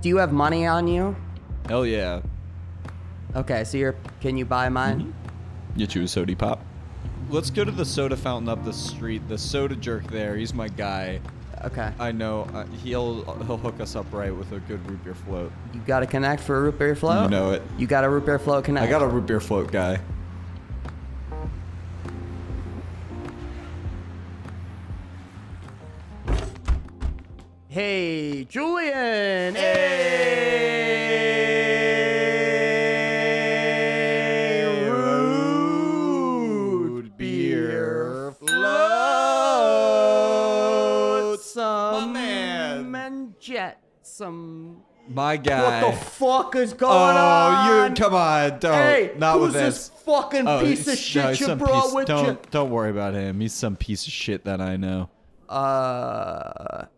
Do you have money on you? Hell yeah. Okay, so can you buy mine? Get you a sody pop. Let's go to the soda fountain up the street. The soda jerk there, he's my guy. Okay. I know. He'll hook us up right with a good root beer float. You got to connect for a root beer float? You know it. You got a root beer float connect? I got a root beer float guy. Hey, Julian! Hey! Root beer float! Some man jet. Some... My guy. What the fuck is going on? Oh, come on, don't. Hey, not who's with this this. fucking piece of shit you brought with you? Don't worry about him. He's some piece of shit that I know.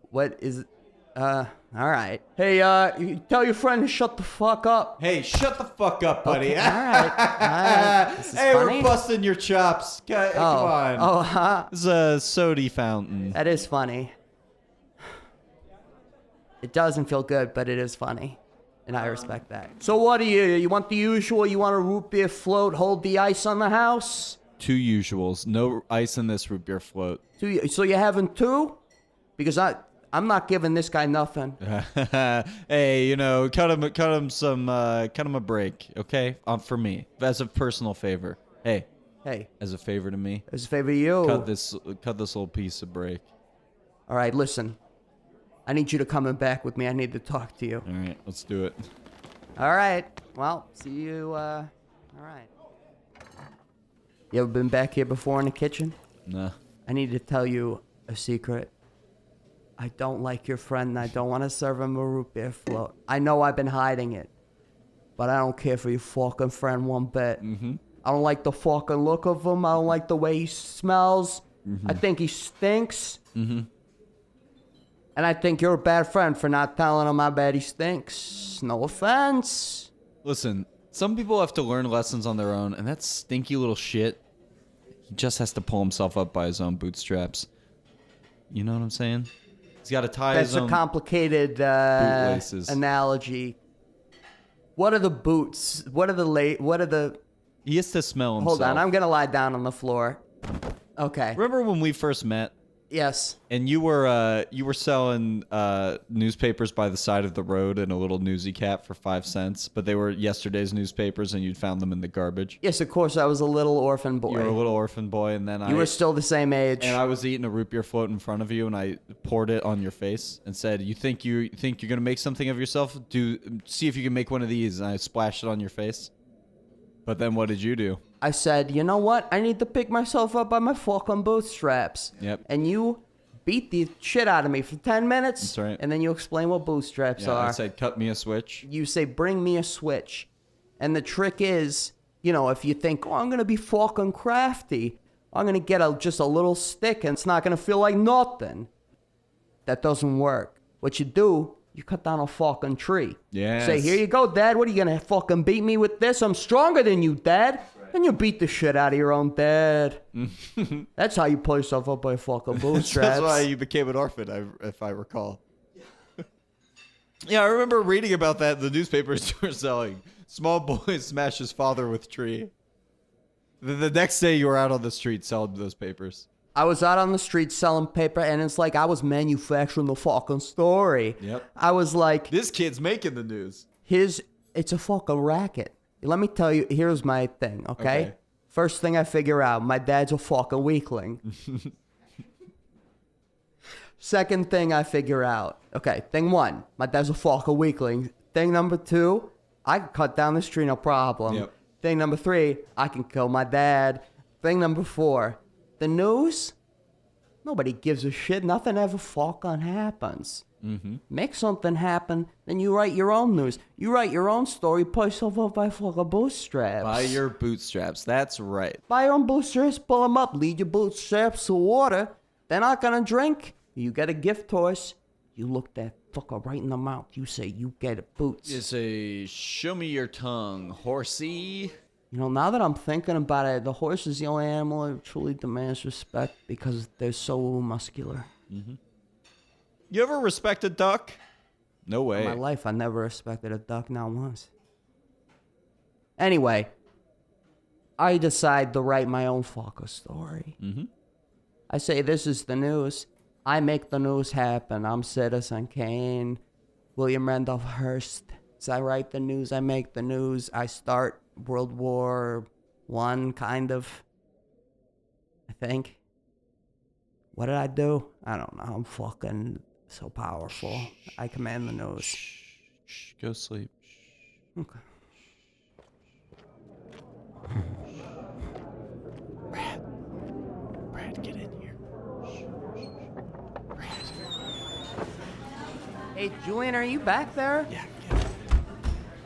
What is it? All right. Hey, you tell your friend to shut the fuck up. Hey, shut the fuck up, buddy. Okay, all right. This is hey, funny. we're busting your chops. Come on. Oh, huh? This is a sody fountain. That is funny. It doesn't feel good, but it is funny. And I respect that. So what do you want the usual? You want a root beer float, hold the ice on the house? Two usuals. No ice in this root beer float. So you're having two? Because I'm not giving this guy nothing. Hey, cut him a break, okay? For me, as a personal favor. Hey, as a favor to me. As a favor to you. Cut this little piece of break. All right, listen. I need you to come back with me. I need to talk to you. All right, let's do it. All right. Well, see you. All right. You ever been back here before in the kitchen? Nah. I need to tell you a secret. I don't like your friend, and I don't want to serve him a root beer float. I know I've been hiding it, but I don't care for your fucking friend one bit. Mm-hmm. I don't like the fucking look of him. I don't like the way he smells. Mm-hmm. I think he stinks. Mm-hmm. And I think you're a bad friend for not telling him how bad he stinks. No offense. Listen, some people have to learn lessons on their own, and that stinky little shit, he just has to pull himself up by his own bootstraps. You know what I'm saying? He's got to tie his own... That's a complicated analogy. What are the boots? What are the... He has to smell himself. Hold on, I'm going to lie down on the floor. Okay. Remember when we first met? Yes. And you were selling newspapers by the side of the road in a little newsy cap for 5 cents, but they were yesterday's newspapers, and you'd found them in the garbage. Yes, of course. I was a little orphan boy. You were a little orphan boy, and then you were still the same age. And I was eating a root beer float in front of you, and I poured it on your face and said, "You think you're gonna make something of yourself? See if you can make one of these." And I splashed it on your face. But then what did you do? I said, you know what? I need to pick myself up by my fucking bootstraps. Yep. And you beat the shit out of me for 10 minutes. That's right. And then you explain what bootstraps are. I said, cut me a switch. You say, bring me a switch. And the trick is, if you think, oh, I'm going to be fucking crafty, I'm going to get just a little stick and it's not going to feel like nothing. That doesn't work. What you do, you cut down a fucking tree. Yes. Say, here you go, Dad. What are you going to fucking beat me with this? I'm stronger than you, Dad. Right. And you beat the shit out of your own dad. That's how you pull yourself up by fucking bootstraps. That's why you became an orphan, if I recall. Yeah, I remember reading about that in the newspapers you were selling. Small boy smashes father with tree. The next day you were out on the street selling those papers. I was out on the street selling paper, and it's like I was manufacturing the fucking story. Yep. I was like... This kid's making the news. It's a fucking racket. Let me tell you, here's my thing, okay? First thing I figure out, my dad's a fucking weakling. Second thing I figure out, okay, thing one, my dad's a fucking weakling. Thing number two, I can cut down this tree, no problem. Yep. Thing number three, I can kill my dad. Thing number four, the news, nobody gives a shit. Nothing ever fucking happens. Mm-hmm. Make something happen, then you write your own news. You write your own story, pull yourself up by fucking bootstraps. By your bootstraps, that's right. Buy your own bootstraps, pull them up, lead your bootstraps to water. They're not gonna drink. You get a gift horse. You look that fucker right in the mouth. You say, you get it, boots. You say, show me your tongue, horsey. Now that I'm thinking about it, the horse is the only animal that truly demands respect because they're so muscular. Mm-hmm. You ever respect a duck? No way. In my life, I never respected a duck, not once. Anyway, I decide to write my own fucking story. Mm-hmm. I say, this is the news. I make the news happen. I'm Citizen Kane, William Randolph Hearst. So I write the news, I make the news. I start World War I, kind of. I think. What did I do? I don't know. I'm fucking so powerful. I command the news. Shh, go sleep. Okay. Brad, get in here. Brad. Hey, Julian, are you back there? Yeah, get in.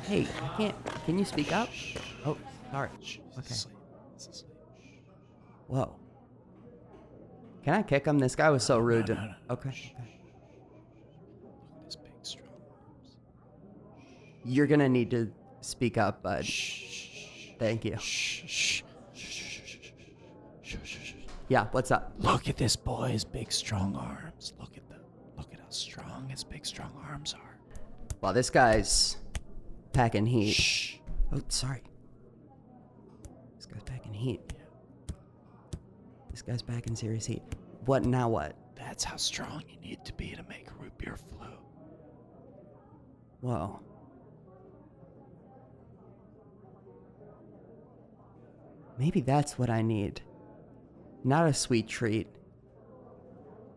Hey, I can't. Can you speak up? Oh, sorry. Okay. He's asleep. Whoa. Can I kick him? This guy was so rude. No. Okay. Shh. Okay. Look at his big, strong arms. You're gonna need to speak up, bud. Shh. Thank you. Shh. Yeah, what's up? Look at this boy's big, strong arms. Look at how strong his big, strong arms are. Well, this guy's packing heat. Shh. Oh, sorry. This guy's packing heat. This guy's packing serious heat. What now? What? That's how strong you need to be to make root beer flu. Whoa. Maybe that's what I need. Not a sweet treat.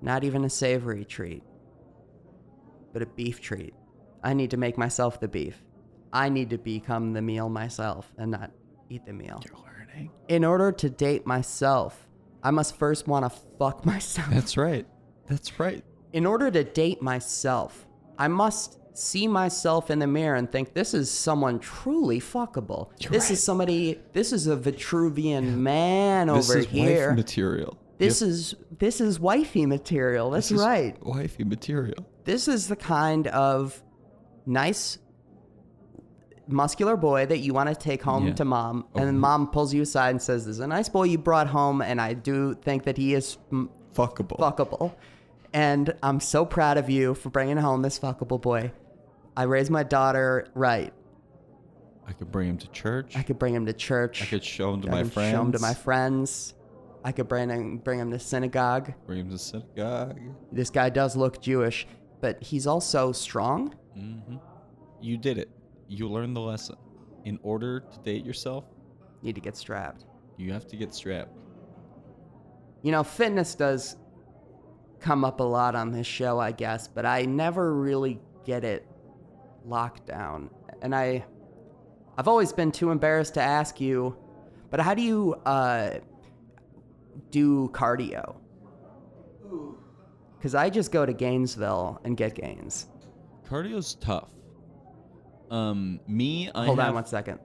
Not even a savory treat. But a beef treat. I need to make myself the beef. I need to become the meal myself and not eat the meal. You're learning. In order to date myself, I must first want to fuck myself. That's right. In order to date myself, I must see myself in the mirror and think, this is someone truly fuckable. This is somebody, this is a Vitruvian man over here. Wife material. This is wifey material. That's right. Wifey material. This is the kind of nice muscular boy that you want to take home to mom, and then mom pulls you aside and says, "There's a nice boy you brought home, and I do think that he is fuckable. And I'm so proud of you for bringing home this fuckable boy. I raised my daughter right. I could bring him to church. I could bring him to church. I could show him to I my could friends. Show him to my friends. I could bring him to synagogue. Bring him to synagogue. This guy does look Jewish, but he's also strong. Mm-hmm. You did it. You learned the lesson. In order to date yourself, You need to get strapped. you have to get strapped. You know, fitness does come up a lot on this show, I guess, but I never really get it locked down. And I've always been too embarrassed to ask you, but how do you do cardio? Because I just go to Gainesville and get gains. Cardio's tough. Hold Hold on 1 second.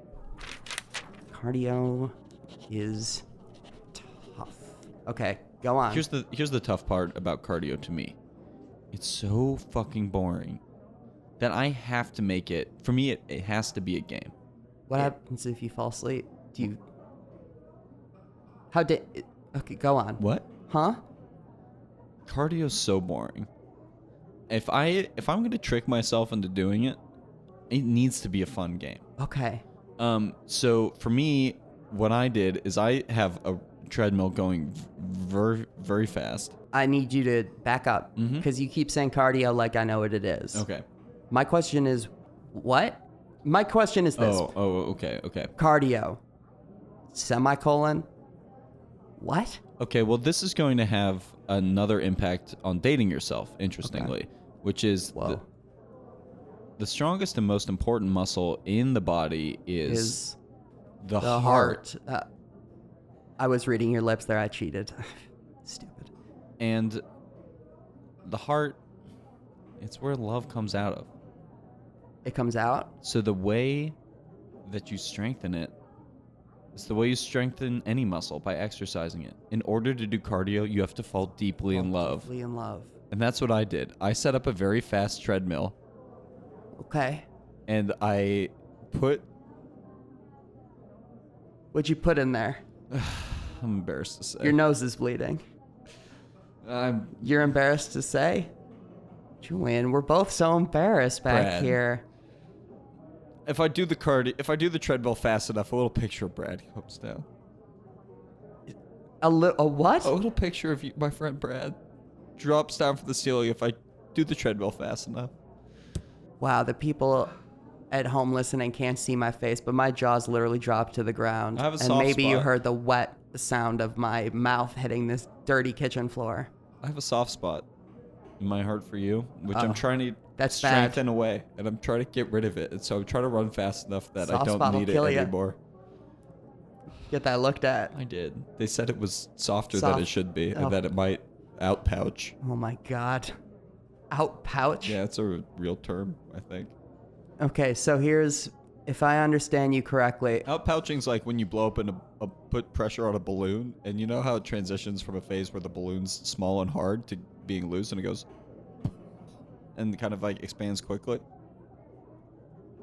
Cardio is tough. Okay, go on. Here's the tough part about cardio to me. It's so fucking boring that I have to make it. For me, it has to be a game. What happens if you fall asleep? Do you... Okay, go on. What? Huh? Cardio's so boring. If I'm gonna trick myself into doing it, it needs to be a fun game. Okay. So for me, what I did is I have a treadmill going very, very fast. I need you to back up Mhm. because you keep saying cardio like I know what it is. Okay. My question is, what? My question is this. Okay. Cardio. Semicolon. What? Okay, well, this is going to have another impact on dating yourself, interestingly, which is the strongest and most important muscle in the body is the heart. I was reading your lips there. I cheated. Stupid. And the heart, it's where love comes out of. It comes out? So the way that you strengthen it is the way you strengthen any muscle, by exercising it. In order to do cardio, you have to fall deeply in love. Deeply in love. And that's what I did. I set up a very fast treadmill. Okay. And I put... What'd you put in there? I'm embarrassed to say. Your nose is bleeding. You're embarrassed to say? Julian, we're both so embarrassed back Brad. here. If I do the treadmill fast enough, a little picture of Brad comes down. A what? A little picture of you, my friend Brad drops down from the ceiling if I do the treadmill fast enough. Wow, the people at home listening can't see my face, but my jaws literally dropped to the ground. I have a and soft maybe you spot. heard the wet sound of my mouth hitting this dirty kitchen floor. I have a soft spot in my heart for you, which I'm trying to That's strengthen away, and I'm trying to get rid of it. And so I'm trying to run fast enough that Soft I spot don't will need it kill ya. anymore. Get that looked at. I did. They said it was softer Soft. than it should be, Oh. and that it might outpouch. Oh my god. Out pouch? Yeah, it's a real term, I think. Okay, so here's, if I understand you correctly. Outpouching's like when you blow up in put pressure on a balloon, and you know how it transitions from a phase where the balloon's small and hard to being loose, and it goes and kind of like expands quickly.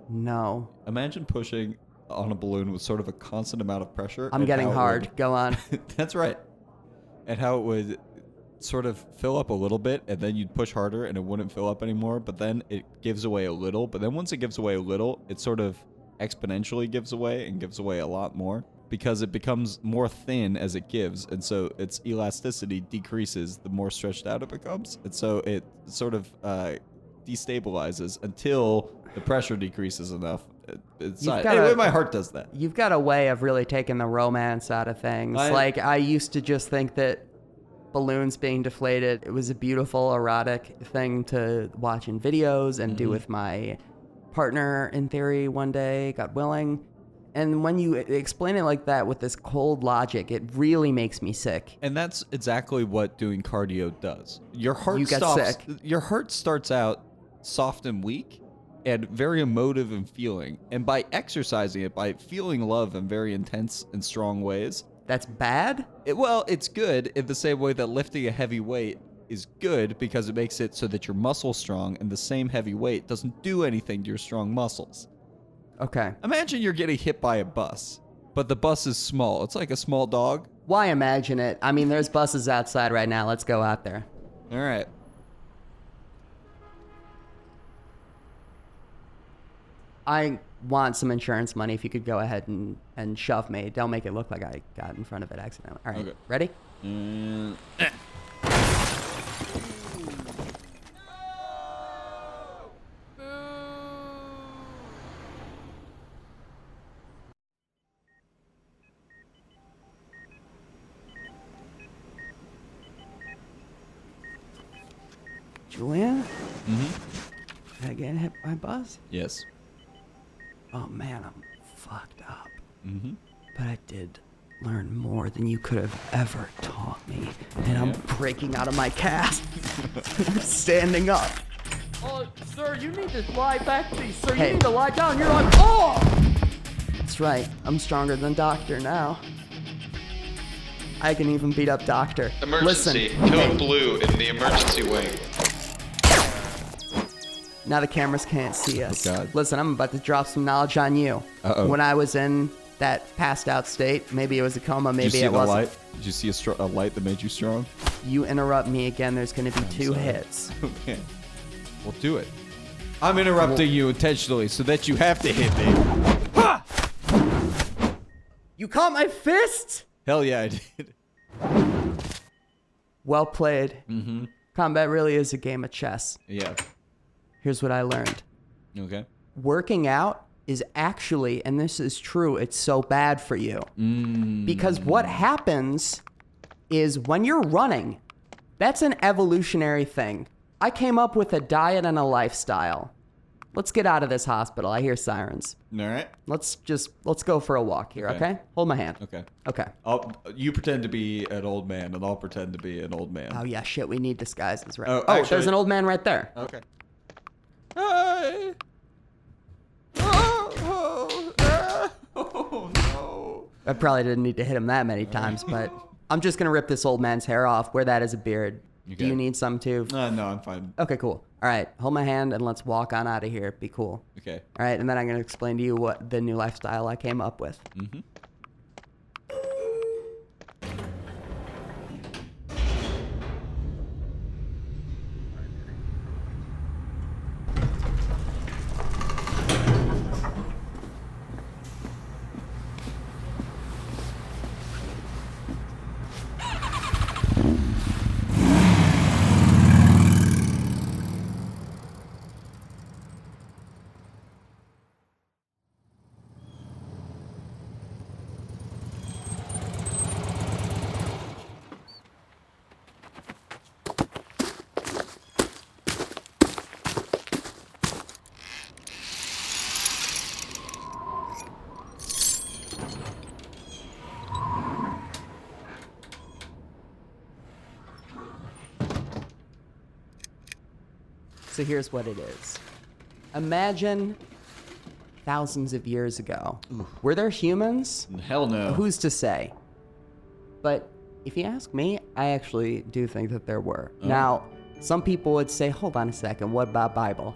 No. Imagine pushing on a balloon with sort of a constant amount of pressure. I'm and getting how it hard. would- Go on. That's right. And how it would sort of fill up a little bit, and then you'd push harder, and it wouldn't fill up anymore, but then it gives away a little. But then once it gives away a little, it sort of exponentially gives away and gives away a lot more because it becomes more thin as it gives. And so its elasticity decreases the more stretched out it becomes. And so it sort of destabilizes until the pressure decreases enough. Anyway, my heart does that. You've got a way of really taking the romance out of things. Like, I used to just think that balloons being deflated, it was a beautiful, erotic thing to watch in videos and do with my partner, in theory, one day, God willing. And when you explain it like that with this cold logic, it really makes me sick. And that's exactly what doing cardio does. Your heart You get sick. Your heart starts out soft and weak and very emotive and feeling. And by exercising it, by feeling love in very intense and strong ways, That's bad? it's good in the same way that lifting a heavy weight is good because it makes it so that your muscle's strong, and the same heavy weight doesn't do anything to your strong muscles. Okay. Imagine you're getting hit by a bus, but the bus is small. It's like a small dog. Why imagine it? I mean, there's buses outside right now. Let's go out there. All right. I want some insurance money if you could go ahead and shove me. Don't make it look like I got in front of it accidentally. All right. Okay. Ready? Julian? Mm-hmm. Did I get hit by a bus? Yes. Oh man, I'm fucked up. Mm-hmm. But I did learn more than you could have ever taught me. And I'm breaking out of my cast. I'm standing up. Oh, sir, you need to lie back, please. Sir, you need to lie down. You're like, oh! That's right. I'm stronger than Doctor now. I can even beat up Doctor. Emergency. Listen. Code blue in the emergency wing. Now the cameras can't see us. Oh, God. Listen, I'm about to drop some knowledge on you. Uh-oh. When I was in that passed out state, maybe it was a coma, Did you maybe see it the wasn't. light? Did you see a light that made you strong? You interrupt me again, there's going to be two sorry. hits. Okay. We'll do it. I'm interrupting you intentionally so that you have to hit me. Ha! You caught my fist? Hell yeah, I did. Well played. Mm-hmm. Combat really is a game of chess. Yeah. Here's what I learned. Okay. Working out is actually, and this is true, it's so bad for you. Because what happens is when you're running, that's an evolutionary thing. I came up with a diet and a lifestyle. Let's get out of this hospital. I hear sirens. All right. Let's go for a walk here, okay? Hold my hand. Okay. Okay. You pretend to be an old man, and I'll pretend to be an old man. Oh yeah, shit, we need disguises, right? Oh, Oh, actually- there's an old man right there. Okay. Hi. Oh no. I probably didn't need to hit him that many times, but I'm just gonna rip this old man's hair off, wear that as a beard. Do Okay. you need some too? No, I'm fine. Okay, cool. All right, hold my hand and let's walk on out of here. Be cool. Okay. All right, and then I'm gonna explain to you what the new lifestyle I came up with. Mm-hmm. So here's what it is. Imagine thousands of years ago. Were there humans? Hell no. Who's to say? But if you ask me, I actually do think that there were. Oh. Now, some people would say, hold on a second, what about Bible?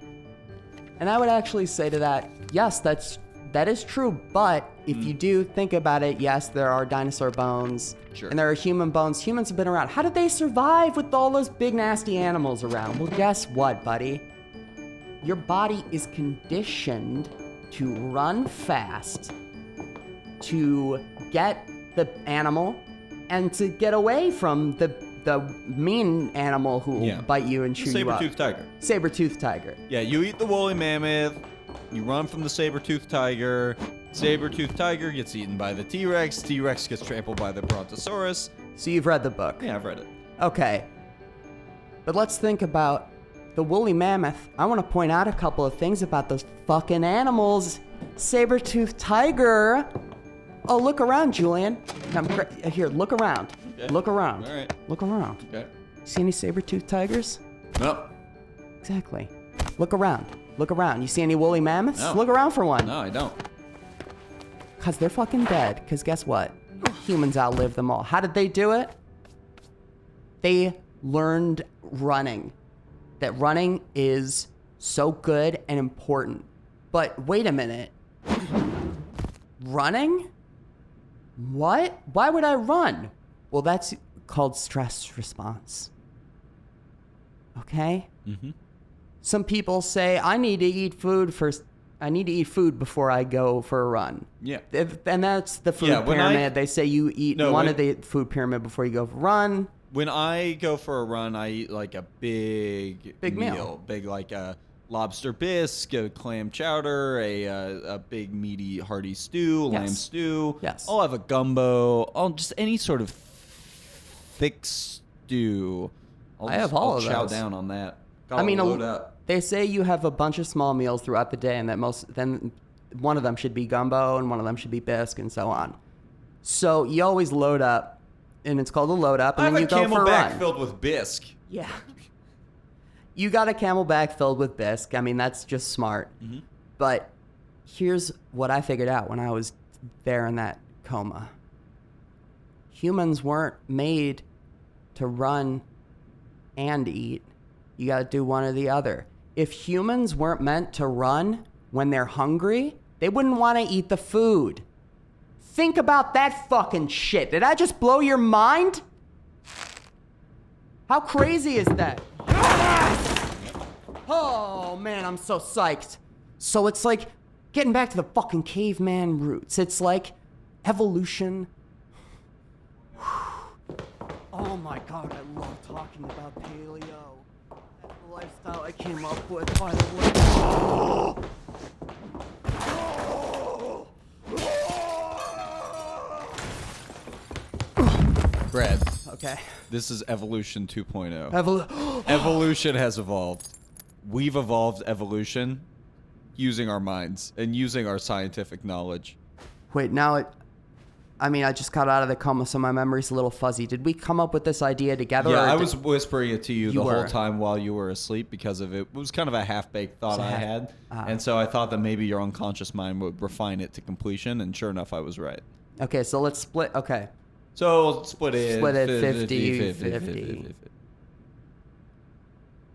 And I would actually say to that, yes, that is true, but if you do think about it, yes, there are dinosaur bones, Sure. and there are human bones. Humans have been around. How did they survive with all those big, nasty animals around? Well, guess what, buddy? Your body is conditioned to run fast, to get the animal, and to get away from the mean animal who will bite you and chew you up. Saber-toothed tiger. Saber-toothed tiger. Yeah, you eat the woolly mammoth, you run from the saber-toothed tiger, saber-toothed tiger gets eaten by the T-Rex, T-Rex gets trampled by the Brontosaurus. So you've read the book. Yeah, I've read it. Okay. But let's think about the woolly mammoth. I want to point out a couple of things about those fucking animals. Saber-toothed tiger. Oh, look around, Julian. Here, look around. Okay. Look around. All right. Look around. Okay. See any saber-toothed tigers? No. Exactly. Look around. Look around. You see any woolly mammoths? No. Look around for one. No, I don't. Because they're fucking dead. Because guess what? Humans outlived them all. How did they do it? They learned running. That running is so good and important. But wait a minute. Running? What? Why would I run? Well, that's called stress response. Okay? Mm-hmm. Some people say, I need to eat food first. I need to eat food before I go for a run. Yeah. And that's the food Yeah, when pyramid. They say you eat No, one when- of the food pyramid before you go for a run. When I go for a run, I eat like a big meal. Big like a lobster bisque, a clam chowder, a big meaty hearty stew, lamb Yes. stew. Yes. I'll have a gumbo. Just any sort of thick stew. I have all of chow those. down on that. I mean, load up. they say you have a bunch of small meals throughout the day, and that then one of them should be gumbo, and one of them should be bisque, and so on. So you always load up, and it's called a load up, and I have then a you go for a camelback run. filled with bisque. Yeah. You got a camelback filled with bisque. I mean, that's just smart. Mm-hmm. But here's what I figured out when I was there in that coma. Humans weren't made to run and eat. You got to do one or the other. If humans weren't meant to run when they're hungry, they wouldn't want to eat the food. Think about that fucking shit. Did I just blow your mind? How crazy is that? Oh man, I'm so psyched. So it's like getting back to the fucking caveman roots. It's like evolution. Oh my god, I love talking about paleo. That's the lifestyle I came up with, by the way. Brad, Okay. this is evolution 2.0. Evolution. Evolution has evolved. We've evolved evolution using our minds and using our scientific knowledge. Wait, now I just got out of the coma, so my memory's a little fuzzy. Did we come up with this idea together? Yeah, or I did- was whispering it to you the You whole were. time while you were asleep because of it. It was kind of a half-baked thought It's a I half- had. ah. And so I thought that maybe your unconscious mind would refine it to completion, and sure enough, I was right. Okay, so let's split. Okay. So split it. Split it 50. 50.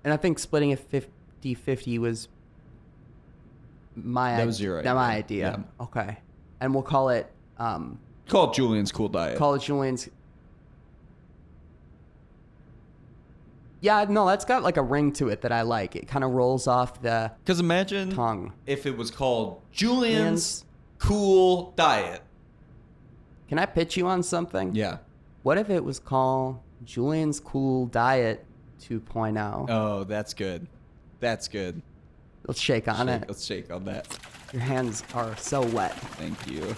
And I think splitting it 50-50 was That was your idea. my idea. Okay. And we'll call it Call it Julian's Cool Diet. Julian's. Yeah, no, that's got like a ring to it that I like. It kind of rolls off the Because imagine tongue. if it was called Julian's Cool Diet. Can I pitch you on something? Yeah. What if it was called Julian's Cool Diet 2.0? Oh, that's good. That's good. Let's shake on it. Let's shake on that. Your hands are so wet. Thank you.